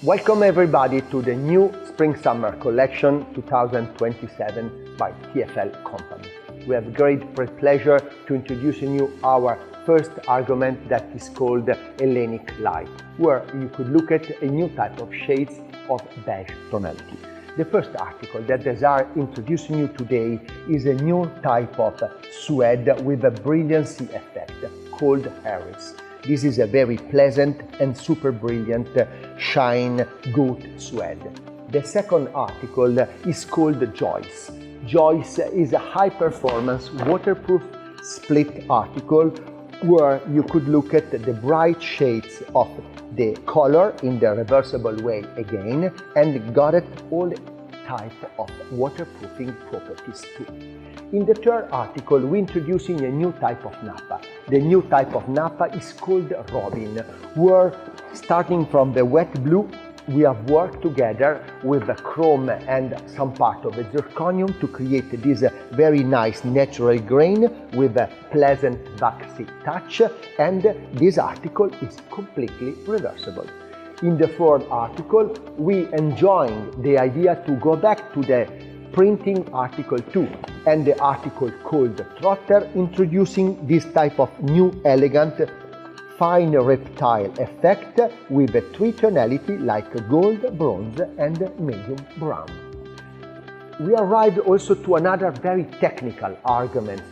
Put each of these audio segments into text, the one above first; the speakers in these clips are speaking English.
Welcome everybody to the new Spring-Summer Collection 2027 by TFL Company. We have great pleasure to introduce you our first argument that is called Hellenic Light, where you could look at a new type of shades of beige tonality. The first article that desire introducing you today is a new type of suede with a brilliancy effect called Harris. This is a very pleasant and super brilliant shine goat suede. The second article is called Joyce. Joyce is a high-performance waterproof split article where you could look at the bright shades of the color in the reversible way again and got it all type of waterproofing properties too. In the third article, we're introducing a new type of nappa. The new type of nappa is called Robin, where starting from the wet blue, we have worked together with the chrome and some part of the zirconium to create this very nice natural grain with a pleasant waxy touch, and this article is completely reversible. In the fourth article, we enjoying the idea to go back to the printing article 2 and the article called Trotter, introducing this type of new elegant fine reptile effect with a three tonality like gold, bronze and medium brown. We arrived also to another very technical argument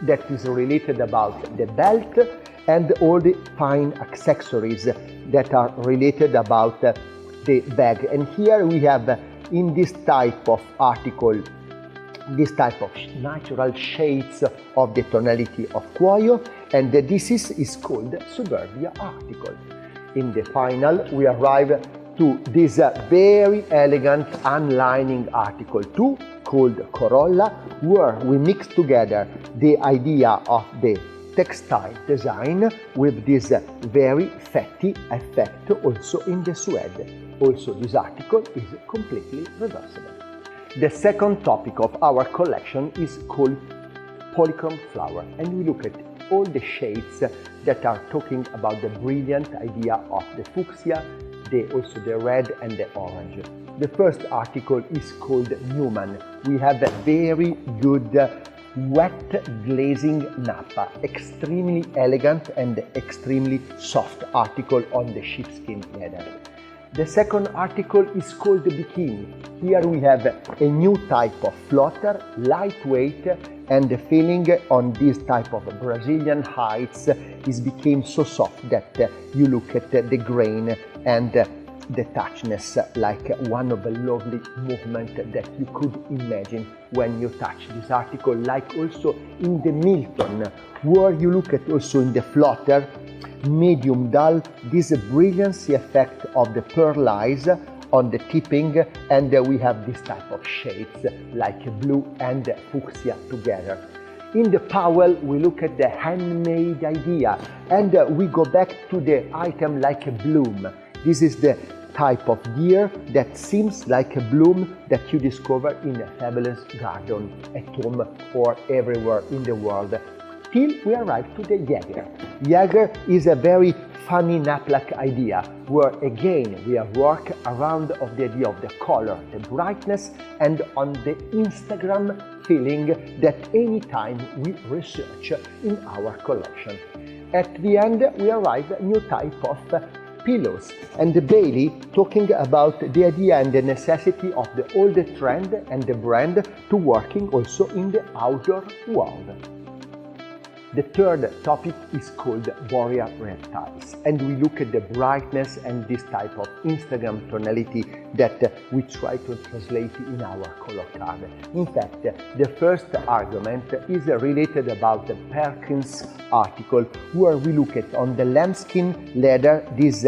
that is related about the belt and all the fine accessories that are related about the bag. And here we have in this type of article, this type of natural shades of the tonality of cuoio, and this is called Suburbia article. In the final, we arrive to this very elegant unlining article 2 called Corolla, where we mix together the idea of the textile design with this very fatty effect also in the suede. Also, this article is completely reversible. The second topic of our collection is called Polychrome Flower, and we look at all the shades that are talking about the brilliant idea of the fuchsia, also the red and the orange. The first article is called Newman. We have a very good wet glazing nappa, extremely elegant and extremely soft article on the sheepskin leather. The second article is called the Bikini. Here we have a new type of floater, lightweight, and the feeling on this type of Brazilian heights is became so soft that you look at the grain and the touchness like one of the lovely movements that you could imagine when you touch this article, like also in the Milton, where you look at also in the floater, medium dull, this brilliancy effect of the pearl eyes on the tipping, and we have this type of shades like blue and fuchsia together. In the Powell, we look at the handmade idea, and we go back to the item like a bloom. This is the type of gear that seems like a bloom that you discover in a fabulous garden at home or everywhere in the world. Till we arrive to the Jäger. Jäger is a very funny nap-like idea, where again we have worked around of the idea of the color, the brightness, and on the Instagram feeling that anytime we research in our collection. At the end, we arrive at a new type of pillows, and the Bailey talking about the idea and the necessity of the older trend and the brand to working also in the outdoor world. The third topic is called Boreal Reptiles, and we look at the brightness and this type of Instagram tonality that we try to translate in our color card. In fact, the first argument is related about the Perkins article, where we look at on the lambskin leather this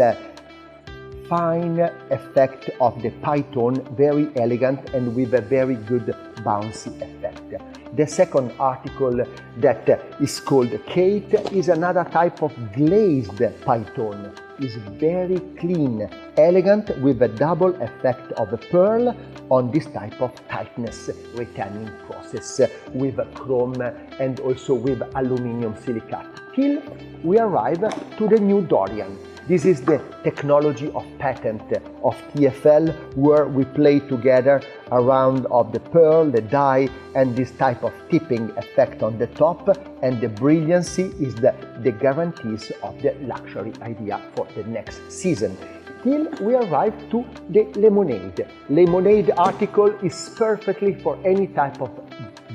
fine effect of the python, very elegant and with a very good bouncy effect. The second article that is called Kate is another type of glazed python. It's very clean, elegant with a double effect of a pearl on this type of tightness retaining process with chrome and also with aluminum silicate. Till we arrive to the new Dorian. This is the technology of patent of TFL, where we play together around of the pearl, the dye, and this type of tipping effect on the top, and the brilliancy is the guarantees of the luxury idea for the next season. Till we arrive to the lemonade. Lemonade article is perfectly for any type of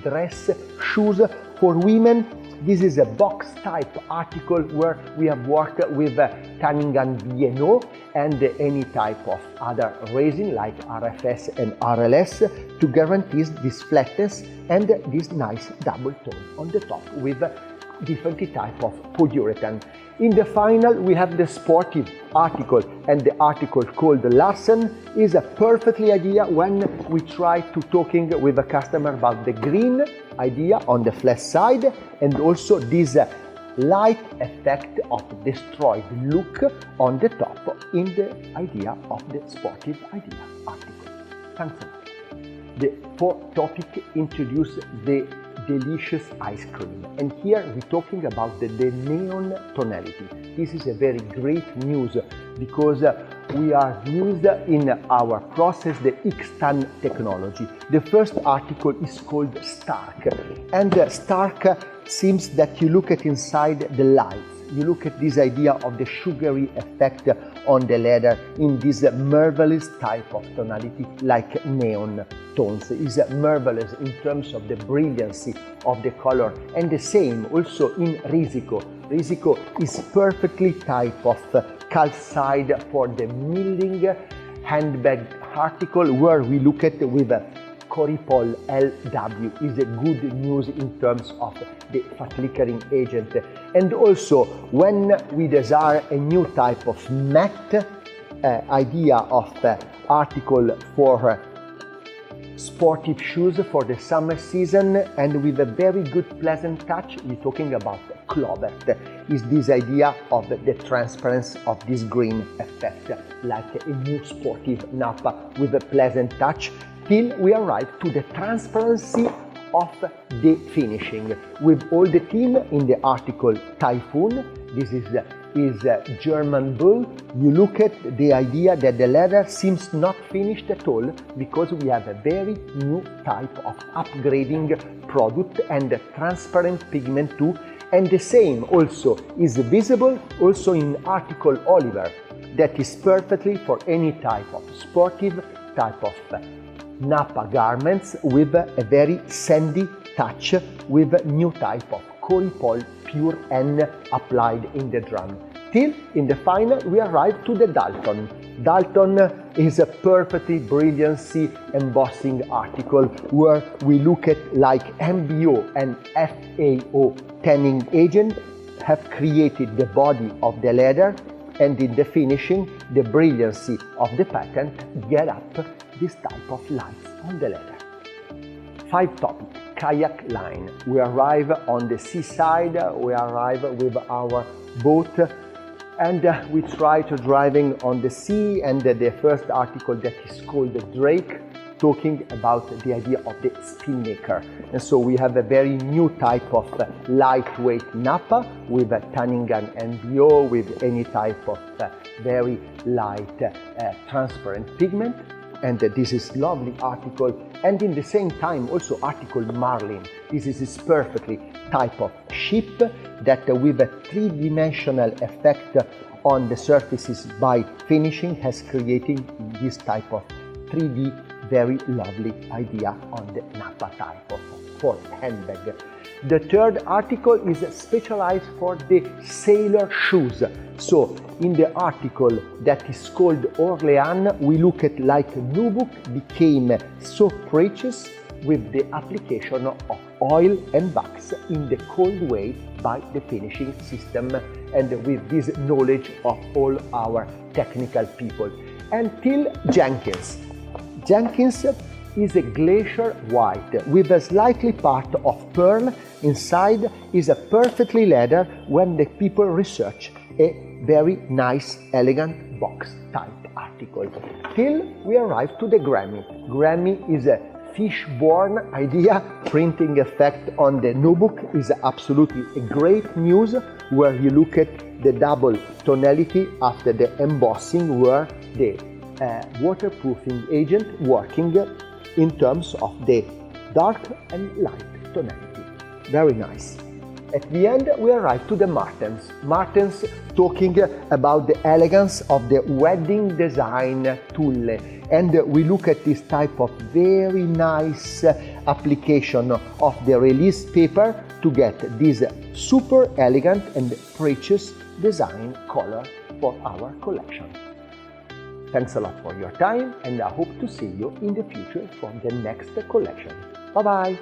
dress, shoes. For women, this is a box type article where we have worked with tanning and BNO and any type of other resin like RFS and RLS to guarantee this flatness and this nice double tone on the top with different type of polyurethane. In the final, we have the sportive article, and the article called Larsen is a perfectly idea when we try to talking with a customer about the green idea on the flat side and also this light effect of destroyed look on the top in the idea of the sportive idea article. Thanks a lot. The fourth topic introduce the delicious ice cream, and here we're talking about the neon tonality. This is a very great news because we are used in our process the X-tan technology. The first article is called Stark, and Stark seems that you look at inside the lights. You look at this idea of the sugary effect on the leather in this marvelous type of tonality like neon tones. Is marvelous in terms of the brilliancy of the color, and the same also in Risico. Risico is perfectly type of calcite for the milling handbag article where we look at with a Coripol LW is a good news in terms of the fat-flickering agent. And also when we desire a new type of matte idea of article for sportive shoes for the summer season and with a very good pleasant touch, we're talking about Clovert. Is this idea of the transparency of this green effect like a new sportive Napa with a pleasant touch, till we arrive to the transparency of the finishing with all the team in the article Typhoon. This is German bull. You look at the idea that the leather seems not finished at all because we have a very new type of upgrading product and a transparent pigment too, and the same also is visible also in article Oliver that is perfectly for any type of sportive type of Napa garments with a very sandy touch with new type of Coripol Pure N applied in the drum. Till in the final we arrive to the Dalton. Dalton is a perfectly brilliancy embossing article where we look at like MBO and FAO tanning agent have created the body of the leather, and in the finishing the brilliancy of the patent get up this type of lights on the leather. 5 topic, kayak line. We arrive on the seaside, we arrive with our boat and we try to driving on the sea, and the first article that is called the Drake, talking about the idea of the spinnaker. And so we have a very new type of lightweight Napa with a tanning gun MBO with any type of very light transparent pigment. And this is lovely article, and in the same time also article Marlin. This is perfectly type of ship that with a 3-dimensional effect on the surfaces by finishing has creating this type of 3D very lovely idea on the Napa type of for handbag. The third article is specialized for the sailor shoes. So in the article that is called Orleans, we look at like Nubuck became so precious with the application of oil and wax in the cold way by the finishing system and with this knowledge of all our technical people. Until Jenkins. Jenkins is a glacier white with a slightly part of pearl. Inside is a perfectly leather when the people research a very nice, elegant box type article. Till we arrive to the Grammy. Grammy is a fish-born idea, printing effect on the notebook is absolutely a great news, where you look at the double tonality after the embossing, where the waterproofing agent working in terms of the dark and light tonality. Very nice. At the end, we arrive to the Martens. Martens talking about the elegance of the wedding design tulle. And we look at this type of very nice application of the release paper to get this super elegant and precious design color for our collection. Thanks a lot for your time, and I hope to see you in the future for the next collection. Bye-bye!